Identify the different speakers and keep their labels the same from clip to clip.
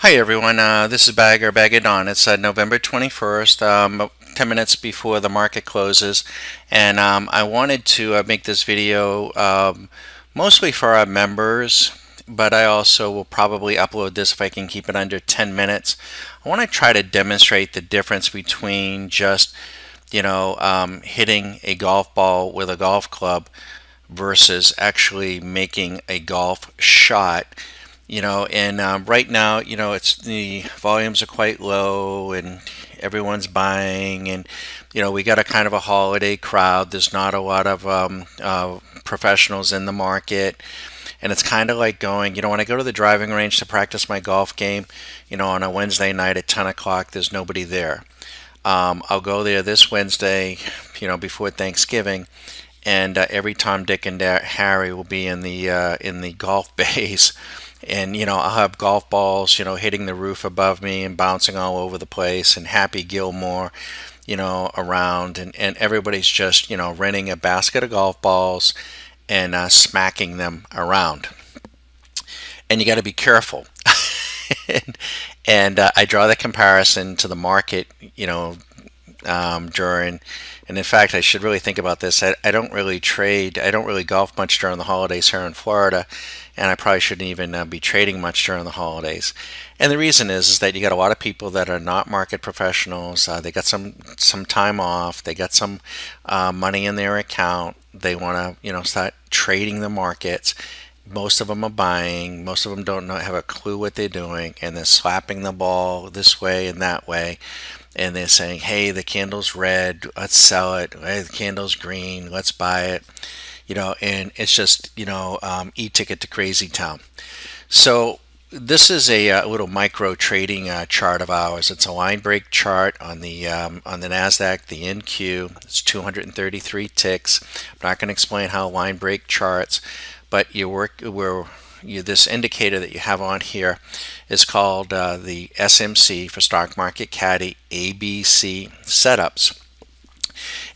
Speaker 1: Hi everyone, this is Bag of Dawn. It's November 21st, 10 minutes before the market closes, and I wanted to make this video mostly for our members, but I also will probably upload this if I can keep it under 10 minutes. I want to try to demonstrate the difference between just, hitting a golf ball with a golf club versus actually making a golf shot. And right now, it's the volumes are quite low and everyone's buying, and we got a kind of a holiday crowd. There's not a lot of professionals in the market, and it's kind of like going, when I go to the driving range to practice my golf game, on a Wednesday night at 10 o'clock, there's nobody there. I'll go there this Wednesday, before Thanksgiving, and every Tom, Dick, and Harry will be in the golf bays, and I'll have golf balls, hitting the roof above me and bouncing all over the place, and Happy Gilmore, around, and everybody's just renting a basket of golf balls and smacking them around, and you got to be careful. And I draw the comparison to the market, during, and in fact, I should really think about this. I don't really trade, I don't really golf much during the holidays here in Florida, and I probably shouldn't even be trading much during the holidays. And the reason is that you got a lot of people that are not market professionals. They got some time off, they got some money in their account. They want to start trading the markets. Most of them are buying. Most of them don't have a clue what they're doing, and they're slapping the ball this way and that way, and they're saying, "Hey, the candle's red, let's sell it. Hey, the candle's green, let's buy it." And it's just e-ticket to crazy town. So this is a little micro trading chart of ours. It's a line break chart on the Nasdaq, the NQ. It's 233 ticks. I'm not going to explain how line break charts, but this indicator that you have on here is called the SMC for Stock Market Caddy ABC setups.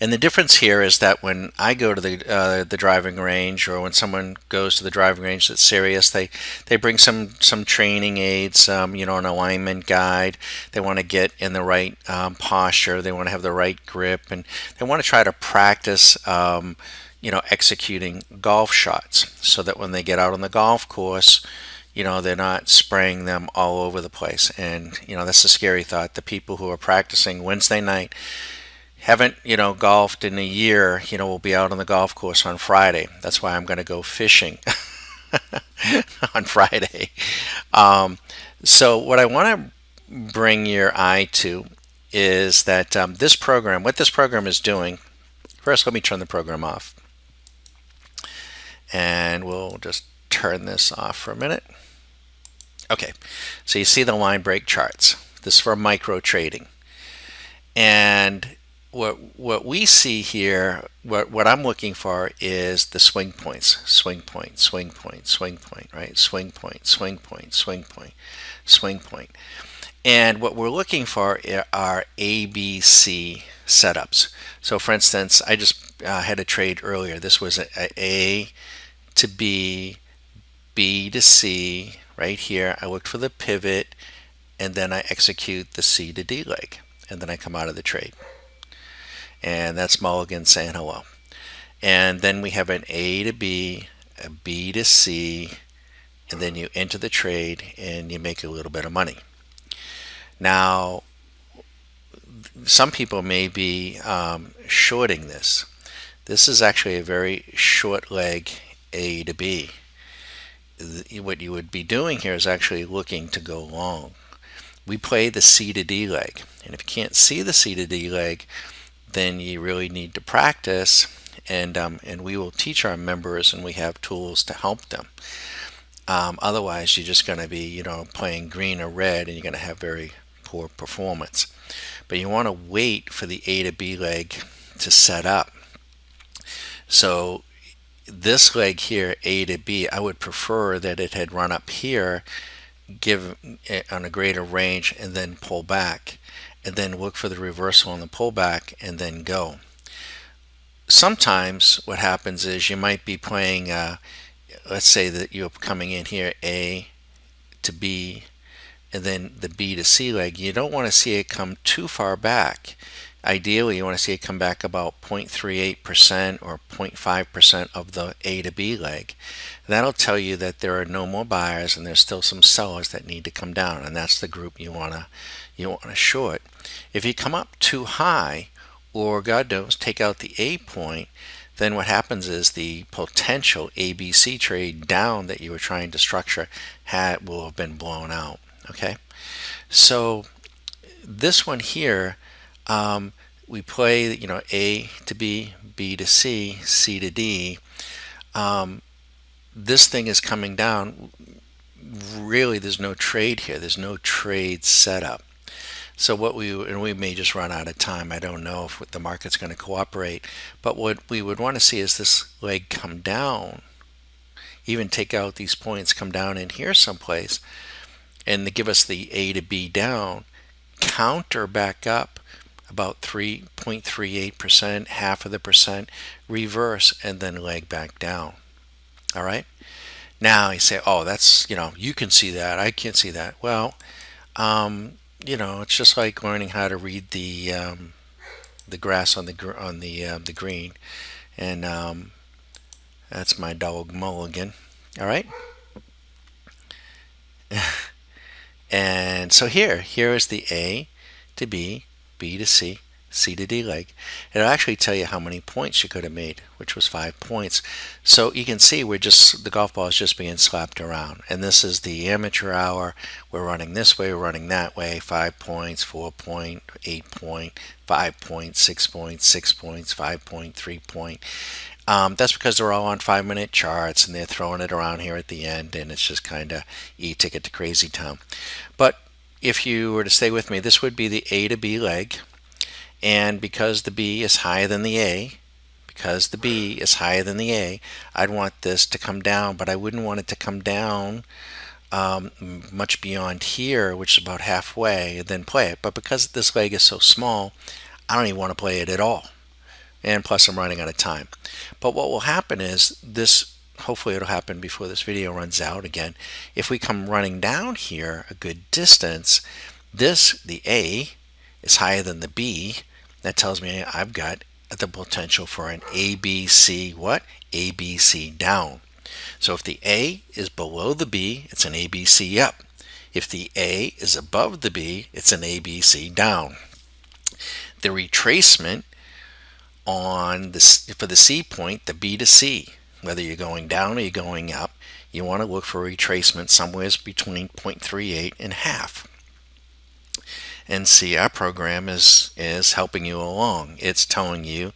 Speaker 1: And the difference here is that when I go to the driving range, or when someone goes to the driving range that's serious, they bring some training aids, an alignment guide. They want to get in the right posture. They want to have the right grip, and they want to try to practice. Executing golf shots so that when they get out on the golf course, they're not spraying them all over the place. And, that's a scary thought. The people who are practicing Wednesday night haven't, golfed in a year, will be out on the golf course on Friday. That's why I'm going to go fishing on Friday. So, what I want to bring your eye to is that what this program is doing. First, let me turn the program off. And we'll just turn this off for a minute. Okay, so you see the line break charts. This is for micro trading. And what we see here, what I'm looking for is the swing points. Swing point, swing point, swing point, right? Swing point, swing point, swing point, swing point. And what we're looking for are ABC setups. So for instance, I just had a trade earlier. This was A to B, B to C. Right here, I looked for the pivot, and then I execute the C to D leg, and then I come out of the trade. And that's Mulligan saying hello. And then we have an A to B, a B to C, and then you enter the trade and you make a little bit of money. Now, some people may be shorting this. This is actually a very short leg A to B. What you would be doing here is actually looking to go long. We play the C to D leg, and if you can't see the C to D leg, then you really need to practice, and we will teach our members, and we have tools to help them. Otherwise, you're just going to be playing green or red, and you're going to have very poor performance. But you want to wait for the A to B leg to set up. So this leg here, A to B, I would prefer that it had run up here, give it on a greater range, and then pull back, and then look for the reversal on the pullback, and then go. Sometimes what happens is you might be playing, let's say that you're coming in here A to B, and then the B to C leg, you don't want to see it come too far back. Ideally, you want to see it come back about 0.38% or 0.5% of the A to B leg. That'll tell you that there are no more buyers and there's still some sellers that need to come down, and that's the group you want to short. If you come up too high, or God knows, take out the A point, then what happens is the potential ABC trade down that you were trying to structure will have been blown out. Okay, so this one here, we play, A to B, B to C, C to D. This thing is coming down. Really, there's no trade here. There's no trade setup. So and we may just run out of time. I don't know if the market's going to cooperate. But what we would want to see is this leg come down, even take out these points, come down in here someplace, and give us the A to B down, counter back up about 3.38%, half of the percent, reverse, and then leg back down. All right. Now you say, oh, that's, you can see that. I can't see that. Well, it's just like learning how to read the grass on the green, and that's my dog Mulligan. All right. And so here is the A to B, B to C, C to D leg. It'll actually tell you how many points you could have made, which was 5 points. So you can see the golf ball is just being slapped around. And this is the amateur hour. We're running this way, we're running that way. 5 points, 4 point, 8 point, 5 point, 6 points, 6 points, 5 point, 3 point. That's because they're all on 5-minute charts and they're throwing it around here at the end, and it's just kind of e-ticket to crazy town. But if you were to stay with me, this would be the A to B leg. And because the B is higher than the A, I'd want this to come down, but I wouldn't want it to come down much beyond here, which is about halfway, and then play it. But because this leg is so small, I don't even want to play it at all. And plus I'm running out of time. But what will happen is this, hopefully it'll happen before this video runs out again. If we come running down here a good distance, the A is higher than the B. That tells me I've got the potential for an ABC, what? ABC down. So if the A is below the B, it's an ABC up. If the A is above the B, it's an ABC down. The retracement for the C point, the B to C, whether you're going down or you're going up, you want to look for retracement somewhere between 0.38 and half. And see, our program is helping you along. It's telling you,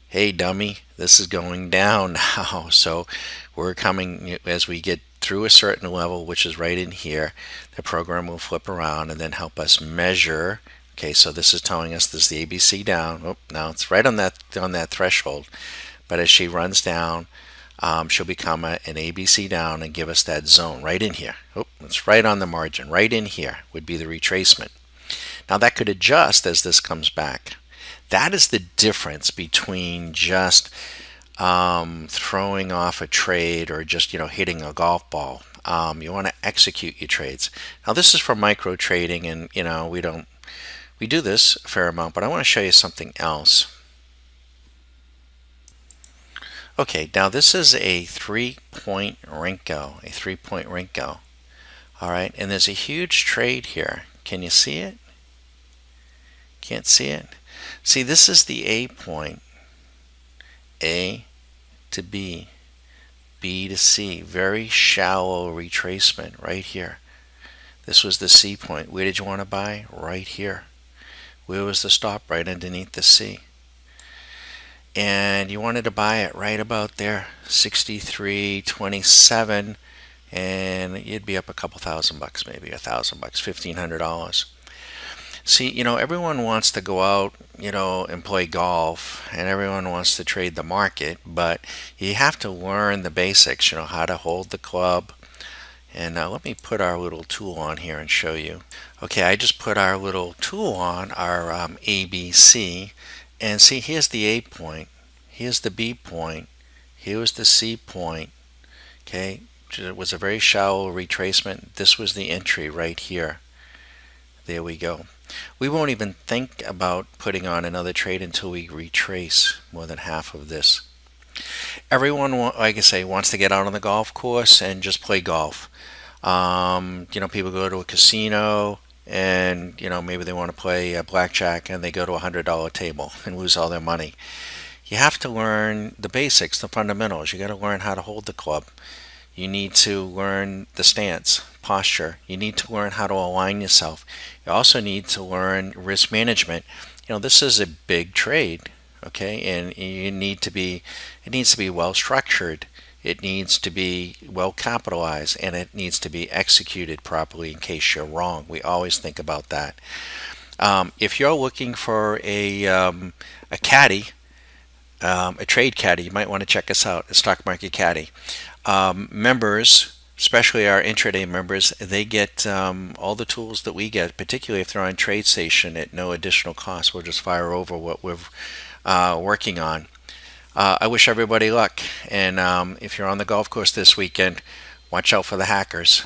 Speaker 1: hey dummy, this is going down now. So we're coming, as we get through a certain level, which is right in here, the program will flip around and then help us measure. Okay, so this is telling us this is the ABC down. Oh, now it's right on that threshold. But as she runs down, she'll become an ABC down and give us that zone right in here. Oh, it's right on the margin. Right in here would be the retracement. Now that could adjust as this comes back. That is the difference between just throwing off a trade or just hitting a golf ball. You want to execute your trades. Now this is for micro trading, and we do this a fair amount, but I want to show you something else. Okay, now this is a 3-point Renko, all right, and there's a huge trade here. Can you see it? Can't see it? See, this is the A point, A to B, B to C, very shallow retracement right here. This was the C point. Where did you want to buy? Right here. Where was the stop? Right underneath the C. And you wanted to buy it right about there, 63.27, and you'd be up a couple $1,000, maybe $1,000, $1,500. See, everyone wants to go out, and play golf, and everyone wants to trade the market, but you have to learn the basics, how to hold the club. And let me put our little tool on here and show you. Okay, I just put our little tool on, our ABC, and see, here's the A point, here's the B point, here was the C point. Okay, it was a very shallow retracement. This was the entry right here. There we go. We won't even think about putting on another trade until we retrace more than half of this. Everyone, like I say, wants to get out on the golf course and just play golf. People go to a casino and maybe they want to play blackjack and they go to $100 table and lose all their money. You have to learn the basics, the fundamentals. You got to learn how to hold the club. You need to learn the stance, posture. You need to learn how to align yourself. You also need to learn risk management. This is a big trade, okay? And it needs to be well structured. It needs to be well capitalized and it needs to be executed properly in case you're wrong. We always think about that. If you're looking for a caddy, a trade caddy, you might want to check us out, a stock market caddy. Members, especially our intraday members, they get all the tools that we get, particularly if they're on TradeStation at no additional cost. We'll just fire over what we're working on. I wish everybody luck. And if you're on the golf course this weekend, watch out for the hackers.